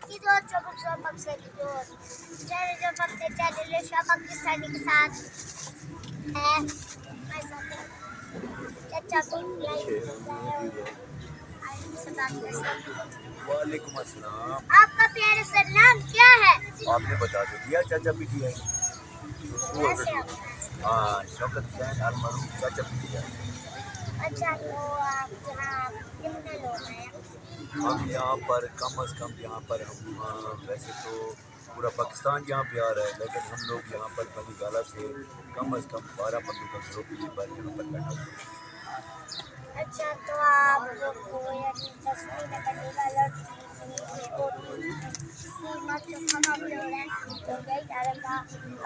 Gidiyor çabuk sormak gidiyor. Sadece bakterilerle şabak istediği saat. Mesela çabuk वालेकुम अस्सलाम। आपका प्यारे सर नाम क्या है? आपने बता तो दिया चाचा पीटी आई। कैसे आप? हाँ, शौकत हुसैन अलमरूफ चाचा पीटी आई। अच्छा तो आप यहाँ कितने लोग हैं? हम यहाँ पर कम अज़ कम यहाँ पर हम वैसे तो पूरा पाकिस्तान यहाँ पे आ रहा है, लेकिन हम लोग यहाँ पर बनीगाला से कम अज़ कम 12 बंदों का ग्रुप इस बार यहाँ पर बैठा हुआ है। अच्छा तो आप लोग को यानी 10वीं में बनीगाला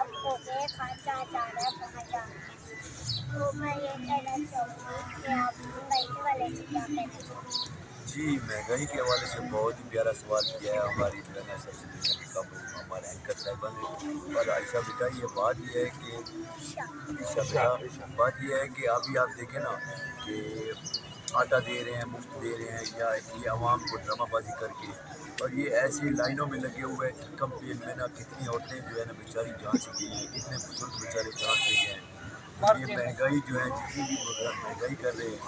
आपको के खाना जा रहा है वहाँ जा रहे हैं। तो मैं ये कहना चाहूँगी कि आप महंगाई वाले से क्या कहना चाहूँगी? जी, महंगाई के हवाले से बहुत ही प्यारा सवाल किया है हमारी दुनिया सबसे दुनिया की कम हमारे एंकर साहिबा ने। और आयशा बेटा ये बात ये है कि बात ये है कि अभी आप देखें ना कि आटा दे रहे हैं, मुफ्त दे रहे हैं, या ये आवाम को ड्रामाबाजी करके, और ये ऐसी लाइनों में लगे हुए हैं कैंपेन में ना, कितनी औरतें जो है ना बेचारी जान से गई हैं, कितने बुजुर्ग बेचारे जान से गए हैं। तो ये महंगाई जो है जितनी भी महंगाई कर रहे हैं,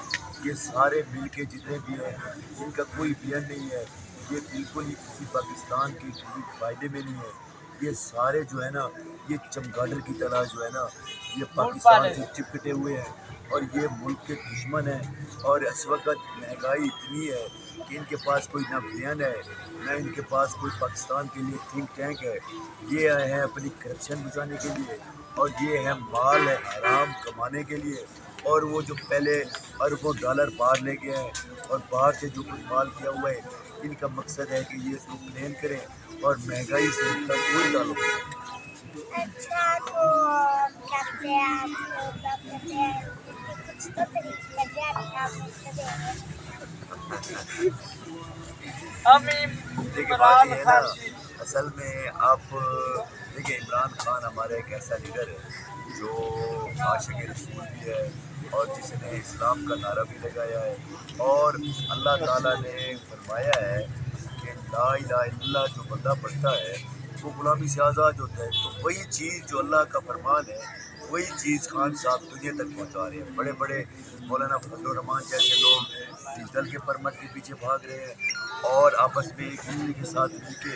ये सारे मिल के जितने भी हैं इनका कोई प्लान नहीं है, ये बिल्कुल ही किसी पाकिस्तान के किसी फ़ायदे में नहीं है। ये सारे जो है ना ये चमगादड़ की तरह जो है ना ये पाकिस्तान से चिपकटे हुए हैं और ये मुल्क के दुश्मन हैं। और इस वक्त महंगाई इतनी है कि इनके पास कोई ना प्लान है, ना इनके पास कोई पाकिस्तान के लिए थिंक टैंक है। ये आए हैं अपनी करप्शन बुझाने के लिए, और ये है माल है हराम कमाने के लिए। और वो जो पहले अरबों डॉलर बाहर ले गए हैं और बाहर से जो कुछ माल किया हुआ है, इनका मकसद है कि ये इसको प्लेन करें, और महंगाई से इनका कोई ताल्लुक नहीं। अच्छा तो क्या कहते हैं आप क्या कहते हैं कुछ तो तरीके लग गया आप मुझसे देंगे। देखिए बात ये है ना, असल में आप देखिए इमरान खान हमारा एक ऐसा लीडर है जो आशिक रसूल भी है, और जिसने इस्लाम का नारा भी लगाया है। और अल्लाह ताला ने फरमाया है कि ला इलाहा इल्लल्लाह जो बंदा पढ़ता है वो गुलामी से आज़ाद होता है। तो वही चीज़ जो अल्लाह का फरमान है, वही चीज़ खान साहब दुनिया तक पहुँचा रहे हैं। बड़े बड़े मौलाना फजल रहमान जैसे लोग डीजल के परमट के पीछे भाग रहे हैं और आपस में एक दूसरे के साथ मिलके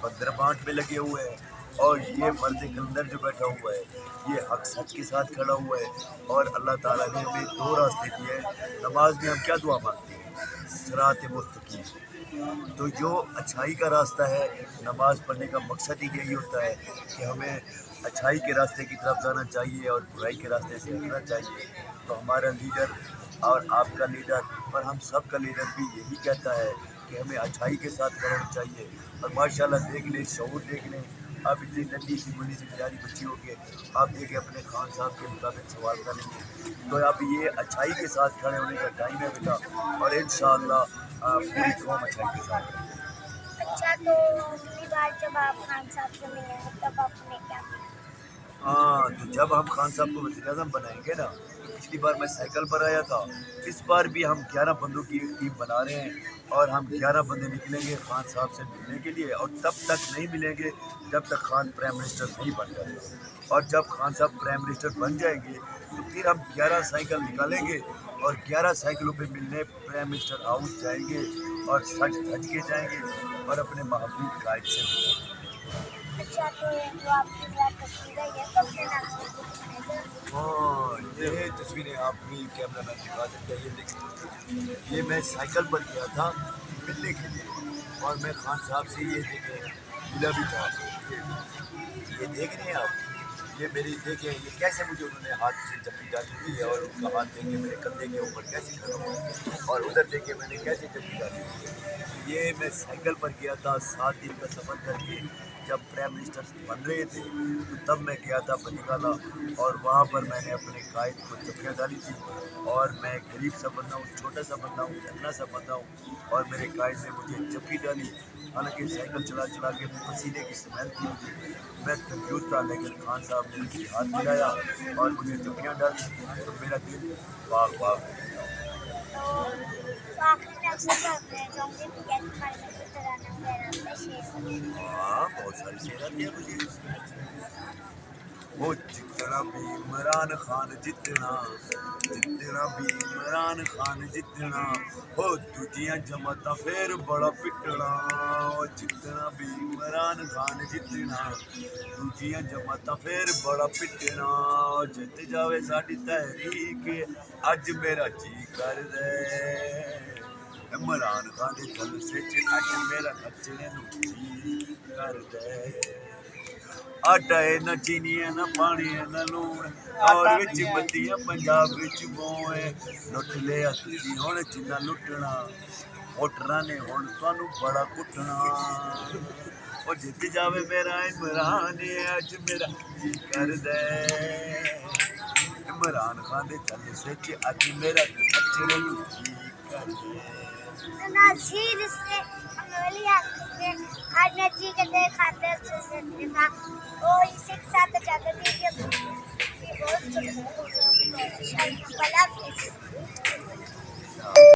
बंदर बांट में लगे हुए हैं। और ये मर्द कलंदर जो बैठा हुआ है ये हक सच के साथ खड़ा हुआ है। और अल्लाह ताला ने हमें दो रास्ते दिए हैं। नमाज में हम क्या दुआ मांगते हैं? सिरात मुस्तकीम। तो जो अच्छाई का रास्ता है, नमाज पढ़ने का मकसद ही यही होता है कि हमें अच्छाई के रास्ते की तरफ जाना चाहिए और बुराई के रास्ते से हटना चाहिए। तो हमारा लीडर और आपका लीडर और हम सब का लीडर भी यही कहता है कि हमें अच्छाई के साथ रहना चाहिए। और माशाल्लाह देख लें, शऊर देख लें, आप इतनी नन्ही सी मुन्नी सी प्यारी बच्ची हो के आप देखें अपने खान साहब के मुताबिक सवाल करेंगे। तो अब ये अच्छाई के साथ खड़े होने का टाइम है बेटा, और इंशाअल्लाह पूरी कौम अच्छाई के साथ है। अच्छा तो अगली बार जब आप खान साहब से मिलेंगे तब आपने क्या किया? हाँ, तो जब हम खान साहब को वज़ीर-ए-आज़म बनाएंगे ना, तो पिछली बार मैं साइकिल पर आया था, इस बार भी हम 11 बंदों की एक टीम बना रहे हैं, और हम 11 बंदे निकलेंगे खान साहब से मिलने के लिए। और तब तक नहीं मिलेंगे जब तक खान प्राइम मिनिस्टर नहीं बन जाता। और जब खान साहब प्राइम मिनिस्टर बन जाएंगे तो फिर हम 11 साइकिल निकालेंगे और 11 साइकिलों पे मिलने प्राइम मिनिस्टर हाउस जाएंगे और सज धज के जाएंगे और अपने महबूब कायद से मिलेंगे। अच्छा तो जो आपकी बात तस्वीर है ये कब देना चाहिए? हाँ, ये तस्वीरें आप भी कैमरा मैन दिखा सकते हैं। ये देखिए, ये मैं साइकिल पर गया था मिलने के लिए, और मैं खान साहब से ये देखे मिला भी था। ये देख रहे हैं आप, ये मेरी देखें ये कैसे मुझे उन्होंने हाथ से चप्पी डाली हुई है, और उनका हाथ देखे मेरे कंधे के ऊपर कैसे खड़ा हुआ है, और उधर देखे मैंने कैसे चप्पी डाली हुई है। ये मैं साइकिल पर गया था 7 दिन का सफ़र करके। जब प्राइम मिनिस्टर बन रहे थे तो तब मैं गया था बनीगाला, और वहाँ पर मैंने अपने कायद को चप्पियाँ डाली थी। और मैं गरीब सा बंदा हूँ, छोटा सा बंदा हूँ, नन्हा सा बंदा हूँ, और मेरे कायद ने मुझे चप्पी डाली। हालांकि साइकिल चला चला के पसीने की स्मेल थी मुझे, मैं कंफ्यूज था, लेकिन खान साहब ने मुझे हाथ मिलाया और मुझे चप्पियाँ डाली, तो मेरा दिल बाग बाग हो गया। तो आखिर में आपसे क्या कहना चाहूँगी कि कैसे हमारे में तराना वगैरह पे शेयर हाँ बहुत सारी सेहत है मुझे। वो जितना भी इमरान खान जितना जितना भी इमरान खान जितना हो दूजियां जमाता फिर बड़ा पिटना। वो जितना भी इमरान खान जितना दूजियां जमाता फिर बड़ा पिटना। जित जावे साडी तहरीक अज मेरा जी कर दे इमरान खान दे जलसे च अज मेरा नचने नूं जी कर दे। आटा है न चीनी है न पानी है न लून और विच बत्तियां पंजाब विच मोए लुट लिया तुसी हुण जिन्ना लुटना वोटरां ने हुण तुहानू बड़ा कुटना। ओ जित जावे मेरा इमरान अज मेरा जी कर दे इमरान खान दे जलसे च अज मेरा नचने नूं जी कर दे। नाज़रीन से अमलिया के आज जी के दे खातिर से जितना वो इसी के साथ जाकर भी ये बहुत